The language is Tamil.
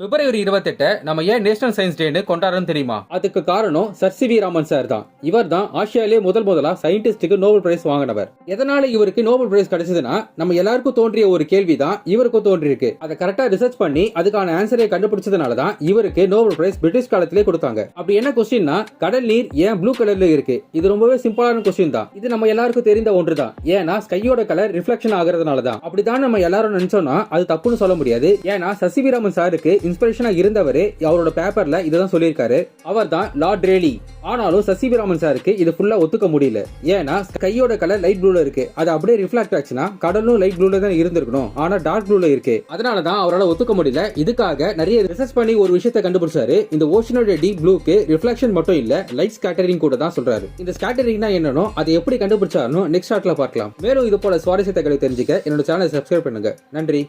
பிப்ரவரி 28 நம்ம ஏன் நேஷனல் சயின்ஸ் டேன்னு கொண்டாடுறோம் தெரியுமா? அதுக்கு காரணம் sir C V Raman sir தான். இவர் தான் ஆசியாலே முதலா சயின்டிஸ்டுக்கு நோபல் பிரைஸ் வாங்கினவர். எதனால இவருக்கு நோபல் பிரைஸ் கிடைச்சதுன்னா நம்ம எல்லாருக்கும் தோன்றிய ஒரு கேள்வி தான் இவருக்கும் தோன்றியிருக்கு. அதை கரெக்டா ரிசர்ச் பண்ணி அதுக்கான ஆன்சரை கண்டுபிடிச்சதுனால தான் இவருக்கு நோபல் பிரைஸ் பிரிட்டிஷ் காலத்திலே கொடுத்தாங்க. அப்படி என்ன கொஸ்டின்னா, கடல் நீர் ஏன் ப்ளூ கலர்ல இருக்கு? இது ரொம்பவே சிம்பிளான கொஸ்டின் தான். இது நம்ம எல்லாருக்கும் தெரிந்த ஒன்று தான். ஏன்னா ஸ்கையோட கலர் ரிஃப்ளெக்ஷன் ஆகிறதுனால தான். அப்படிதான் நம்ம எல்லாரும் நினைச்சோம்னா அது தப்புன்னு சொல்ல முடியாது. ஏன்னா சர் சி வி ராமன் சாருக்கு இன்ஸ்பிரேஷனா இருந்தவரே அவரோட பேப்பர்ல இததான் சொல்லியிருக்காரு. அவர் தான் லார்ட் ரேலி. ஆனாலும் சர் சி வி ராமன் சாருக்கு இது ஃபுல்லா ஒத்துக்க முடியல. ஏன்னா ஸ்கையோட கலர் லைட் ப்ளூல இருக்கு. அது அப்படியே ரிஃப்ளெக்ட் ஆச்சுன்னா கடலும் லைட் ப்ளூல தான் இருந்திருக்கணும். ஆனா டார்க் ப்ளூல இருக்கு. அதனால தான் அவரால் ஒத்துக்க முடியல. இதுக்காக நிறைய ரிசர்ச் பண்ணி ஒரு விஷயத்தை கண்டுபிடிச்சாரு. இந்த ஓஷனோட டீப் ப்ளூக்கு ரிஃப்ளெக்ஷன் மட்டும் இல்ல, லைட் ஸ்கேட்டரிங் கூட தான் சொல்றாரு. இந்த ஸ்கேட்டரிங்னா என்னன்னு, அதை எப்படி கண்டுபிடிச்சாருன்னு நெக்ஸ்ட் ஷார்ட்ல பார்க்கலாம். மேலும் இது போல சுவாரஸ்யத்தை தெரிஞ்சுக்க என்னோட சேனலை சப்ஸ்கிரைப் பண்ணுங்க. நன்றி.